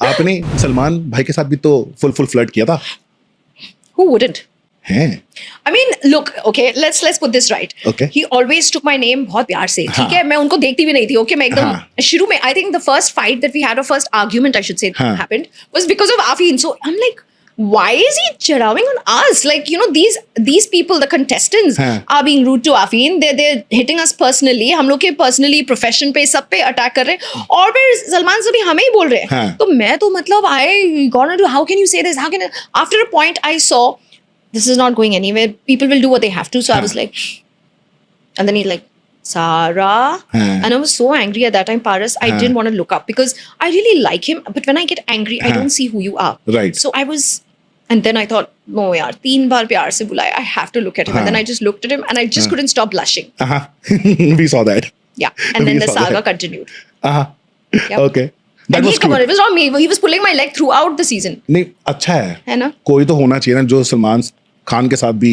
आपने सलमान भाई के साथ भी तो फुल फ्लर्ट किया था. Who wouldn't? हैं? I mean, look, okay, let's put this right. Okay. He always took my name बहुत प्यार से. हाँ. ठीक है, मैं उनको देखती भी नहीं थी. Okay, मैं एकदम हाँ. शुरू में I think the first fight that we had, or first argument I should say, हाँ. happened was because of Afeen. So I'm like, why is he chidawing on us? Like, you know, these people, the contestants, हाँ. are being rude to Afeen. They're hitting us personally. हम लोग के personally, profession पे सब पे attack कर रहे हैं. और फिर सलमान से भी हमें ही बोल रहे हैं. हाँ. तो मैं तो मतलब I gonna do. How can you say this? How can after a point I saw this is not going anywhere. People will do what they have to. So I was like, and then he's like, Sarah. And I was so angry at that time, Paras. I didn't want to look up because I really like him. But when I get angry, I don't see who you are. Right. So I was, and then I thought, no, yaar, 3 baar pyar se bulaya. I have to look at him. And then I just looked at him and I just couldn't stop blushing. We saw that. Yeah. And then We the saw saga that. continued. Yep. Okay. That And was come on, cute. it was not me. He was pulling my leg throughout the season. नहीं अच्छा है ना? कोई तो होना चाहिए ना जो सलमान खान के साथ भी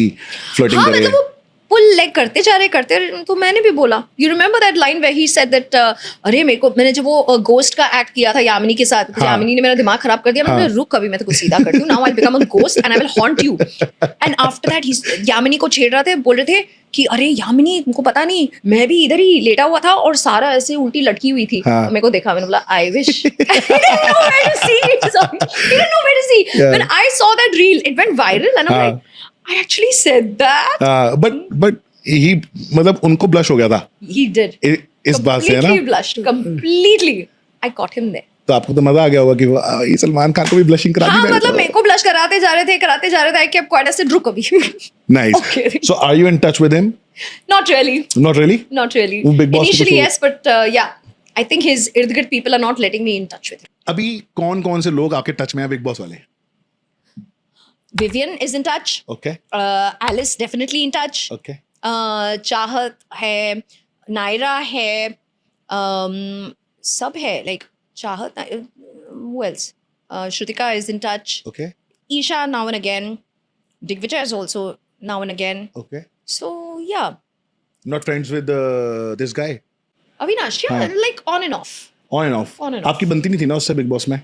फ्लर्टिंग हाँ करे. मतलब वो पुल लेग करते जा रहे तो मैंने भी बोला you remember that line where he said that अरे मैंने जब वो गोस्ट का एक्ट किया था यामिनी के साथ. हाँ. यामिनी ने मेरा दिमाग खराब कर दिया. मैंने रुक कभी मैं तो कुछ सीधा करती हूँ. Now I become a ghost and I will haunt you. And after that he Yamini को छेड़ रहे थे. बोल रहे थे कि अरे यामिनी तुमको पता नहीं मैं भी इधर ही लेटा हुआ था और सारा ऐसे उल्टी लटकी हुई थी. हाँ. मेरे को देखा. मैंने बोला I wish. When I saw that reel, it went viral and I'm हाँ. like, I actually said that. But he मतलब उनको ब्लश हो गया था He did. इस बात से है ना. Completely blushed. Completely. I got him there. तो आपको तो मजा आ गया होगा कि ये सलमान खान को भी ब्लशिंग करा दी हाँ मैंने मतलब तो. मेरे को ब्लश कराते जा रहे थे कि अब क्वाइट से रुक अभी. Nice. Okay. So are you in touch with him? Not really. Not really? Not really. वो Big Boss के Initially कुछ yes, but yeah. I think his ird-gird people are not letting me in touch with him. अभी कौन से लोग आपके touch में हैं बिग बॉस वाले? Vivian is in touch. Okay. Alice definitely in touch. Okay. चाहत है, नायरा है, सब है. Like चाहत, who else? Shrutika is in touch. Okay. Isha now and again. Digvijay is also now and again. Okay. So yeah. Not friends with this guy? Avinash, yeah, हाँ. like on and off. On and off. On and off. आपकी बनती नहीं थी ना उससे big Boss में?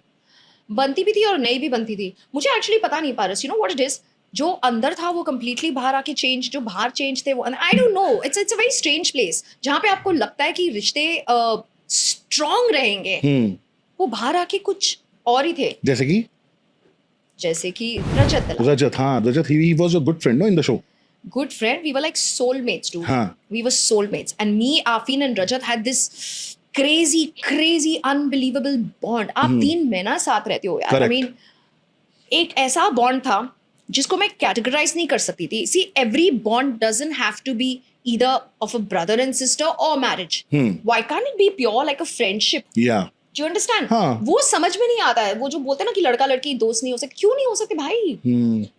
बनती भी थी और नहीं भी बनती थी. मुझे एक्चुअली पता नहीं पारस. You know what it is? जो अंदर था वो completely बाहर आके चेंज, जो बाहर चेंज थे वो I don't know. It's a very strange place. जहाँ पे आपको लगता है कि रिश्ते स्ट्रॉन्ग रहेंगे, वो बाहर आके कुछ और ही थे. जैसे कि रजत. हाँ रजत he was a good friend no in the show. Good friend. We were like soulmates, dude. हाँ. We were soulmates. And me, Afeen and Rajat had this crazy, unbelievable bond. आप 3 महीना साथ रहते हो यार. Correct. I mean, एक ऐसा bond था जिसको मैं categorize नहीं कर सकती थी. See, every bond doesn't have to be either of a brother and sister or marriage. Why can't it be pure like a friendship? Yeah. Do you understand? हाँ. वो समझ में नहीं आता है. वो जो बोलते हैं ना कि लड़का लड़की दोस्त नहीं हो सकते. क्यों नहीं हो सकते भाई?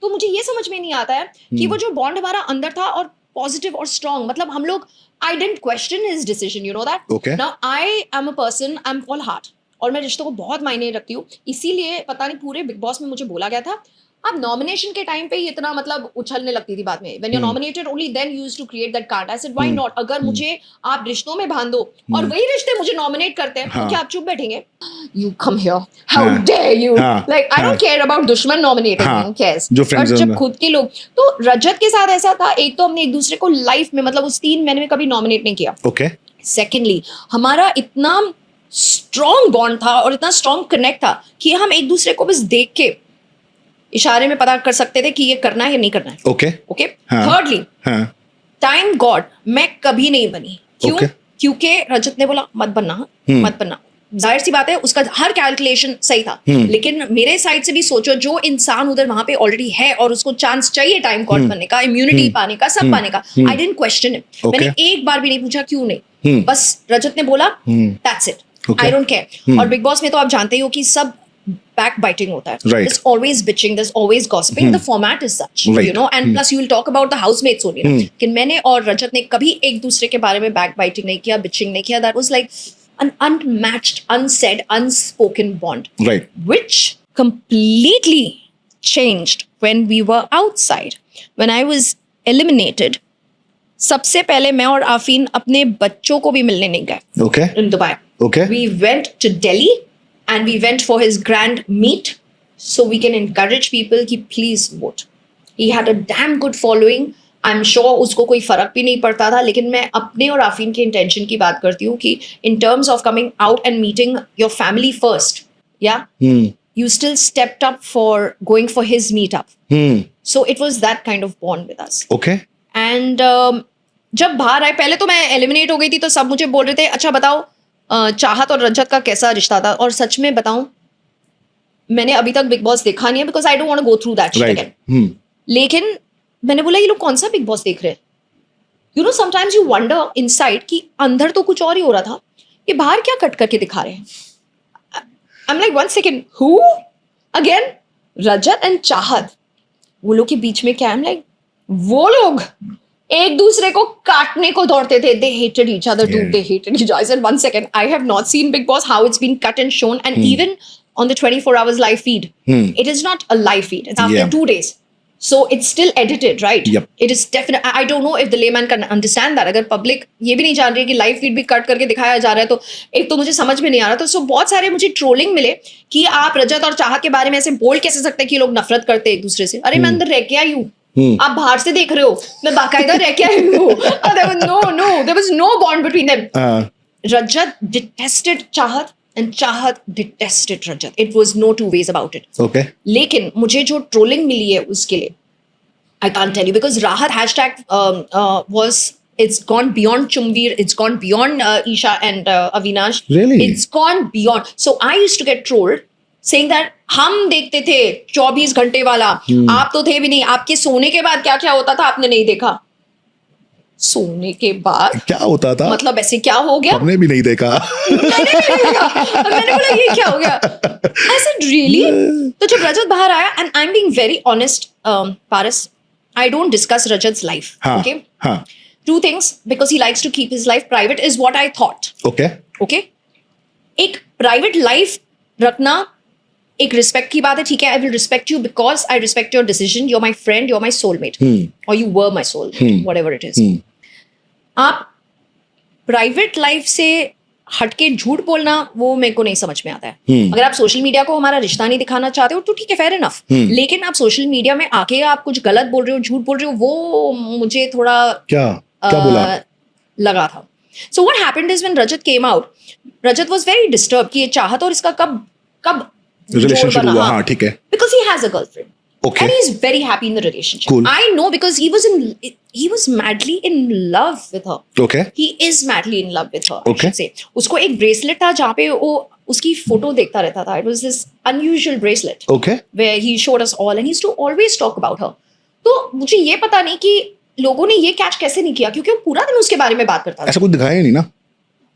तो मुझे ये समझ में नहीं आता है कि वो जो बॉन्ड हमारा अंदर था और पॉजिटिव और स्ट्रॉन्ग, मतलब हम लोग I didn't question his decision, you know that? Okay. Now I am a person, I'm all heart. और मैं रिश्तों को बहुत मायने रखती हूँ. इसीलिए पता नहीं पूरे बिग बॉस में मुझे बोला गया था. अब नॉमिनेशन के टाइम पे ही इतना मतलब उछलने लगती थी बाद में. When you're nominated, only then you used to create that card. I said, why not? अगर मुझे आप रिश्तों में बांध दो और वही रिश्ते मुझे नॉमिनेट करते हैं, तो क्या आप चुप बैठेंगे? You come here. How dare you? Like I don't care about दुश्मन nominating. Who cares? और जब खुद के लोग, तो रजत के साथ ऐसा था. एक तो हमने एक दूसरे को लाइफ में मतलब उस 3 महीने में कभी नॉमिनेट नहीं किया. Okay. Secondly, हमारा इतना स्ट्रॉन्ग बॉन्ड था और इतना स्ट्रॉन्ग कनेक्ट था कि हम एक दूसरे को बस देख के इशारे में पता कर सकते थे कि ये करना है या नहीं करना है. Okay. Okay. Thirdly, time God मैं कभी नहीं बनी. क्यों? क्योंकि रजत ने बोला मत बनना. जाहिर सी बात है उसका हर कैलकुलेशन सही था. लेकिन मेरे साइड से भी सोचो, जो इंसान उधर वहां पे ऑलरेडी है और उसको चांस चाहिए टाइम गॉड बनने का, इम्यूनिटी पाने का, सब पाने का. I didn't question him. मैंने एक बार भी नहीं पूछा क्यों नहीं. बस रजत ने बोला that's it. I don't care. और बिग बॉस में तो आप जानते ही हो कि सब backbiting होता है. Right. There's always bitching, there's always gossiping. The format is such, Right. you know. And plus you will talk about the housemates only. कि मैंने और रजत ने कभी एक दूसरे के बारे में backbiting नहीं किया, bitching नहीं किया. That was like an unmatched, unsaid, unspoken bond. Right. Which completely changed when we were outside. When I was eliminated, सबसे पहले मैं और आफीन अपने बच्चों को भी मिलने नहीं गए. Okay. In Dubai. Okay. We went to Delhi. and we went for his grand meet so we can encourage people कि please vote. He had a damn good following. I'm sure उसको कोई फर्क भी नहीं पड़ता था, लेकिन मैं अपने और आफरीन के इंटेंशन की बात करती हूँ कि in terms of coming out and meeting your family first, yeah, you still stepped up for going for his meetup. So it was that kind of bond with us. Okay. And जब बाहर आए, पहले तो मैं eliminate हो गई थी, तो सब मुझे बोल रहे थे अच्छा बताओ चाहत और रजत का कैसा रिश्ता था, और सच में बताऊं मैंने अभी तक बिग बॉस देखा नहीं है because I don't want to go through that shit again. लेकिन मैंने बोला ये लोग कौन सा बिग बॉस देख रहे हैं. You know sometimes you wonder inside कि अंदर तो कुछ और ही हो रहा था, ये बाहर क्या कट करके दिखा रहे हैं. I am like one second, who again Rajat and चाहत, वो लोग के बीच में क्या. आई एम लाइक वो लोग एक दूसरे को काटने को दौड़ते थे. They hated each other, dude. They hated each other. I said, one second, I have not seen Big Boss, how it's been cut and shown. And even on the 24 hours live feed, it is not a live feed. It's after 2 days. So it's still edited, right? Yep. It is definitely, I don't know if the layman can understand that. अगर public ये भी नहीं जान रही है कि live feed भी cut करके दिखाया जा रहा है, तो एक तो मुझे समझ में नहीं आ रहा. तो बहुत सारे मुझे ट्रोलिंग मिले कि आप रजत और चाहत के बारे में ऐसे बोल कैसे सकते हैं कि लोग नफरत करते हैं एक दूसरे से. अरे मैं अंदर रह के आई हूँ, आप बाहर से देख रहे हो, मैं बाकायदा रह के आई हूँ. There was no bond between them. Rajat detested Chahat and Chahat detested Rajat. It was no two ways about it. Okay. लेकिन मुझे जो ट्रोलिंग मिली है उसके लिए I can't tell you because Rahat hashtag was, it's gone beyond Chumveer, it's gone beyond Isha and Avinash. Really? It's gone beyond. So I used to get trolled saying that हम देखते थे 24 घंटे वाला, आप तो थे भी नहीं, आपके सोने के बाद क्या क्या होता था आपने नहीं देखा. सोने के बाद क्या होता था मतलब ऐसे क्या हो गया, हमने भी नहीं देखा. मैंने बोला ये क्या हो गया. I said really? तो जब रजत बाहर आया, and I'm being very honest, Paris, I don't discuss Rajat's life. Okay. Two things, because he likes to keep his life private is what I thought. Okay. एक private life रखना एक respect की बात है, ठीक है. I will respect you because I respect your decision. You are my friend, you are my soulmate, और you were my soulmate, whatever it is. आप प्राइवेट लाइफ से हटके झूठ बोलना, वो मेरे को नहीं समझ में आता है. अगर आप सोशल मीडिया को हमारा रिश्ता नहीं दिखाना चाहते हो तो ठीक है, फेयर इनफ. लेकिन आप सोशल मीडिया में आके आप कुछ गलत बोल रहे हो, झूठ बोल रहे हो, वो मुझे थोड़ा क्या बोला लगा था. So what happened is when Rajat came out, Rajat was very disturb कि ये चाहत और इसका कब रिलेशनशिप हुआ. हाँ ठीक है. Because he has a girlfriend. Okay. And he's very happy in the relationship. Cool. I know because he was madly in love with her. Okay. He is madly in love with her. Okay. I should say. उसको एक bracelet था जहाँ पे वो उसकी photo देखता रहता था. It was this unusual bracelet. Okay. Where he showed us all and he used to always talk about her. तो मुझे ये पता नहीं कि लोगों ने ये कैच कैसे नहीं किया, क्योंकि वो पूरा दिन उसके बारे में बात करता था. ऐसा कुछ दिखाया नहीं ना.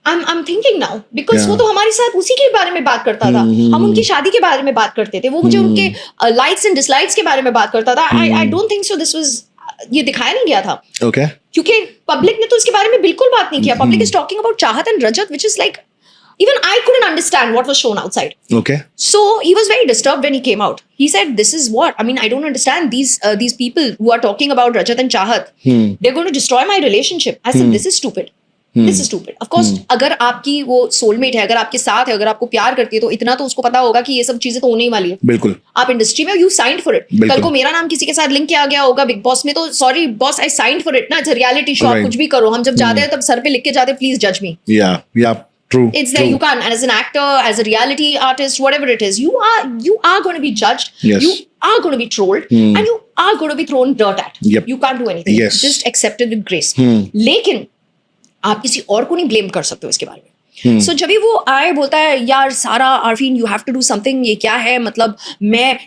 I'm thinking now because वो तो हमारे साथ उसी के बारे में बात करता था. हम उनकी शादी के बारे में बात करते थे, वो मुझे उनके लाइक्स एंड डिसलाइक्स के बारे में बात करता था. I don't think so this was, ये दिखाया नहीं गया था. Okay. क्योंकि पब्लिक ने तो इसके बारे में बिल्कुल बात नहीं किया. Public is talking about Chahat and Rajat, which is like even I couldn't understand what was shown outside. Okay. So he was very disturbed when he came out. He said, "This is what I mean. I don't understand these people who are talking about Rajat and Chahat. They're going to destroy my relationship." I said, "This is stupid. This is stupid." Of course, अगर आपकी वो soulmate है, अगर आपके साथ है, अगर आपको प्यार करती है, तो इतना तो उसको पता होगा कि ये सब चीजें तो होने ही वाली है. बिल्कुल. आप इंडस्ट्री में, यू साइंड फॉर इट. कल को मेरा नाम किसी के साथ लिंक किया गया होगा बिग बॉस में, तो sorry boss, I signed for it ना. It's a reality show. आप कुछ भी करो, हम जब जाते हैं तब सर पे लिख के जाते, प्लीज जज मी. या true. It's there. You can't. And as an actor, as a reality artist, whatever it is, you are going to be judged. Yes. You are going to be trolled, and you are going to be thrown dirt at. Yep. You can't do anything. Yes. Just accept it with grace. लेकिन आप किसी और को नहीं blame कर सकते हो इसके बारे में. सो जब भी वो आए, बोलता है यार सारा Arfeen you have to do something, ये क्या है, मतलब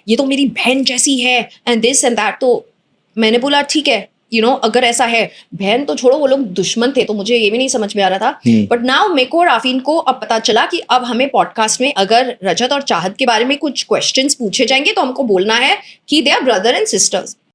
ये तो मेरी बहन जैसी है एंड दिस एंड दैट. तो मैंने बोला ठीक है, अगर ऐसा है, बहन तो छोड़ो, वो लोग दुश्मन थे, तो मुझे ये भी नहीं समझ में आ रहा था. बट नाउ मेरे को और आफरीन को अब पता चला कि अब हमें पॉडकास्ट में अगर रजत और चाहत के बारे में कुछ क्वेश्चंस पूछे जाएंगे तो हमको बोलना है कि they are brother and sisters.